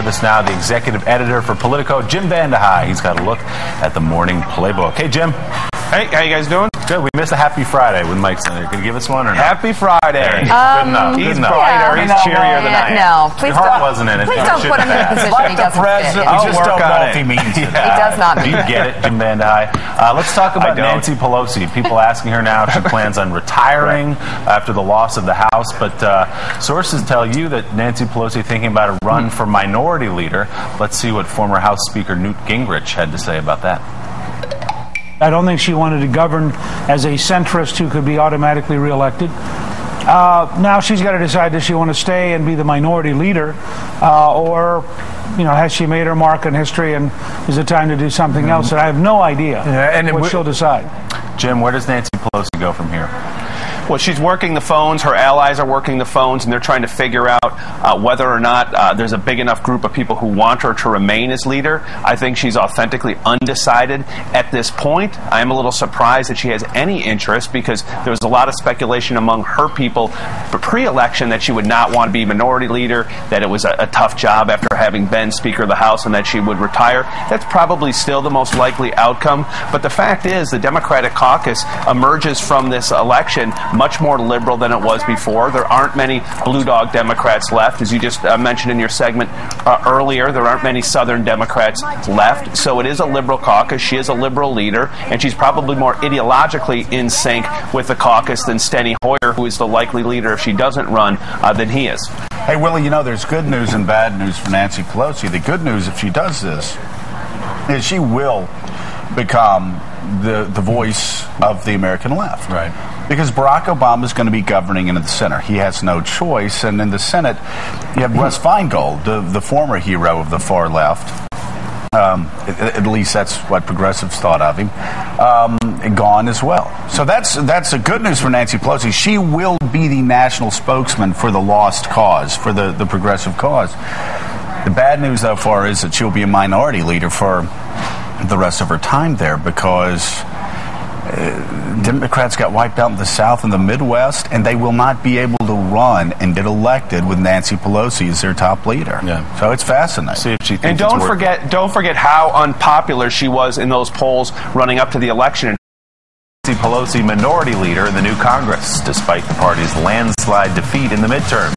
with us now, the executive editor for Politico, Jim Vandehei. He's got a look at the morning playbook. Hey, Jim. Hey, how you guys doing? Good. We missed a Happy Friday when Mike's in there. Can you give us one or not? Happy Friday. Good enough. He's brighter. He's cheerier than I am. No, please Your heart wasn't in it. Please don't put him in a position he doesn't fit. We just don't know if he means it. He does not Do mean you get it, Jim Vandehei? Let's talk about Nancy Pelosi. People asking her now if she plans on retiring after the loss of the House, but sources tell you that Nancy Pelosi thinking about a run for minority leader. Let's see what former House Speaker Newt Gingrich had to say about that. I don't think she wanted to govern as a centrist who could be automatically reelected. Now she's got to decide, does she want to stay and be the minority leader, or has she made her mark in history and is it time to do something else? And I have no idea what she'll decide. Jim, where does Nancy Pelosi go from here? Well, she's working the phones. Her allies are working the phones, and they're trying to figure out whether or not there's a big enough group of people who want her to remain as leader. I think she's authentically undecided at this point. I am a little surprised that she has any interest, because there was a lot of speculation among her people pre-election that she would not want to be minority leader, that it was a tough job after having been Speaker of the House, and that she would retire. That's probably still the most likely outcome. But the fact is, the Democratic caucus emerges from this election much more liberal than it was before. There aren't many blue dog Democrats left. As you just mentioned in your segment earlier, there aren't many Southern Democrats left. So it is a liberal caucus. She is a liberal leader, and she's probably more ideologically in sync with the caucus than Steny Hoyer, who is the likely leader if she doesn't run, than he is. Hey, Willie, there's good news and bad news for Nancy Pelosi. The good news, if she does this, is she will become the voice of the American left. Right. Because Barack Obama is going to be governing in the Senate. He has no choice. And in the Senate, you have Russ Feingold, the former hero of the far left. At least that's what progressives thought of him. Gone as well. So that's a good news for Nancy Pelosi. She will be the national spokesman for the lost cause, for the progressive cause. The bad news, though, far is that she'll be a minority leader for the rest of her time there, because Democrats got wiped out in the South and the Midwest, and they will not be able to run and get elected with Nancy Pelosi as their top leader. Yeah. So it's fascinating. See if she thinks And don't forget how unpopular she was in those polls running up to the election. Nancy Pelosi minority leader in the new Congress, despite the party's landslide defeat in the midterms.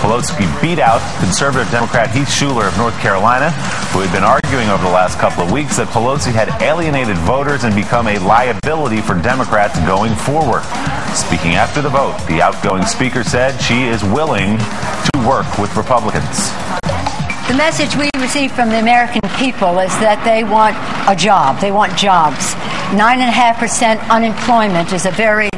Pelosi beat out conservative Democrat Heath Shuler of North Carolina, who had been arguing over the last couple of weeks that Pelosi had alienated voters and become a liability for Democrats going forward. Speaking after the vote, the outgoing speaker said she is willing to work with Republicans. The message we receive from the American people is that they want a job. They want jobs. 9.5% unemployment is a very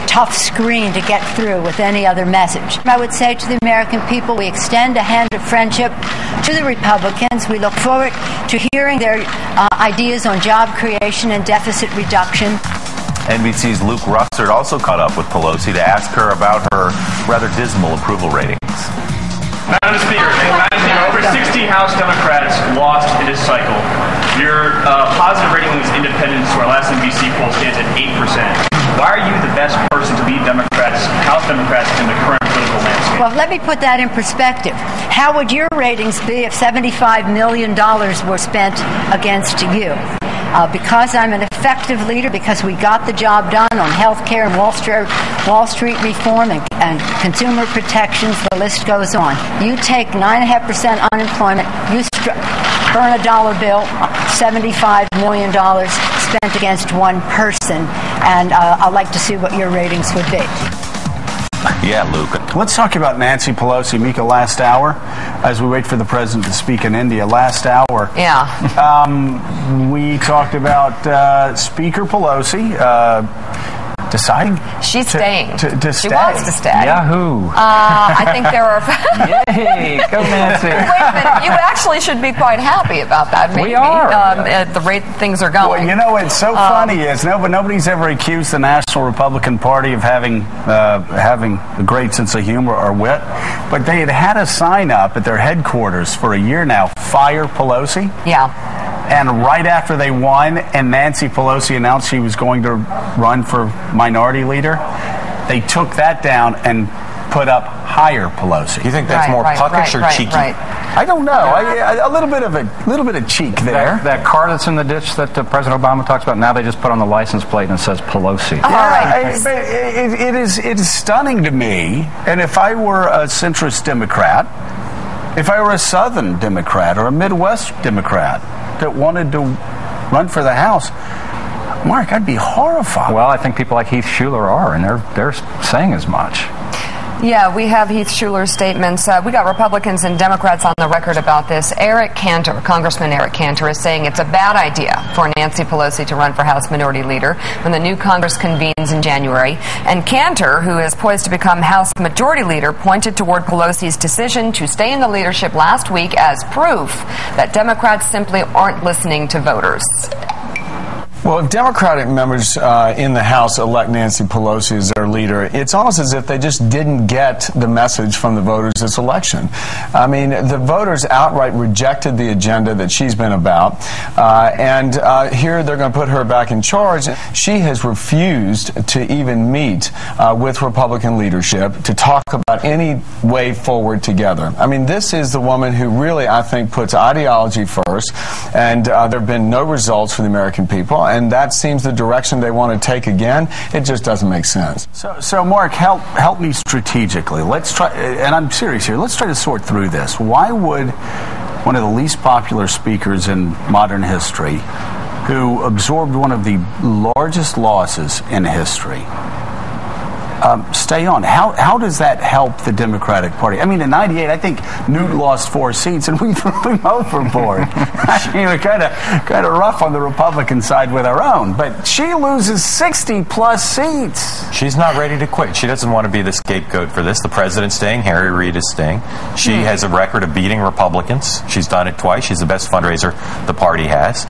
tough screen to get through with any other message. I would say to the American people, we extend a hand of friendship to the Republicans. We look forward to hearing their ideas on job creation and deficit reduction. NBC's Luke Russert also caught up with Pelosi to ask her about her rather dismal approval ratings. Madam Speaker, over 60 House Democrats lost in this cycle. Your positive rating amongst independents to our last NBC poll stands at 8%. Why are you the best person to lead House Democrats in the current political landscape? Well, let me put that in perspective. How would your ratings be if $75 million were spent against you? Because I'm an effective leader, because we got the job done on health care and Wall Street reform and consumer protections, the list goes on. You take 9.5% unemployment, you burn a dollar bill, $75 million spent against one person, and I'd like to see what your ratings would be. Yeah, Luke. Let's talk about Nancy Pelosi. Mika, last hour, as we wait for the president to speak in India, last hour. Yeah. We talked about Speaker Pelosi deciding she's staying. To she stay. wants to stay. Yahoo! I think there are. Yay! Go Nancy! Wait a minute. You actually should be quite happy about that. Maybe, we are. At the rate things are going. Well, it's so funny is nobody's ever accused the National Republican Party of having a great sense of humor or wit, but they had a sign up at their headquarters for a year now: "Fire Pelosi." Yeah. And right after they won and Nancy Pelosi announced she was going to run for minority leader, they took that down and put up "Hire Pelosi." You think that's more puckish or cheeky? Right. I don't know. A little bit of cheek there. That car that's in the ditch that President Obama talks about, now they just put on the license plate and it says Pelosi. It is stunning to me. And if I were a centrist Democrat, if I were a Southern Democrat or a Midwest Democrat that wanted to run for the House, Mark, I'd be horrified. Well, I think people like Heath Shuler are, and they're saying as much. Yeah, we have Heath Shuler's statements. We got Republicans and Democrats on the record about this. Eric Cantor, Congressman Eric Cantor, is saying it's a bad idea for Nancy Pelosi to run for House Minority Leader when the new Congress convenes in January. And Cantor, who is poised to become House Majority Leader, pointed toward Pelosi's decision to stay in the leadership last week as proof that Democrats simply aren't listening to voters. Well, if Democratic members in the House elect Nancy Pelosi as their leader, it's almost as if they just didn't get the message from the voters this election. I mean, the voters outright rejected the agenda that she's been about, and here they're going to put her back in charge. She has refused to even meet with Republican leadership to talk about any way forward together. I mean, this is the woman who really, I think, puts ideology first, and there have been no results for the American people. And that seems the direction they want to take again. It just doesn't make sense. So Mark, help me strategically. Let's try, and I'm serious here, let's try to sort through this. Why would one of the least popular speakers in modern history, who absorbed one of the largest losses in history, stay on? How does that help the Democratic Party? I mean, in '98, I think Newt lost 4 seats, and we threw him overboard. I mean, we're kind of rough on the Republican side with our own, but she loses 60-plus seats. She's not ready to quit. She doesn't want to be the scapegoat for this. The president's staying. Harry Reid is staying. She has a record of beating Republicans. She's done it twice. She's the best fundraiser the party has.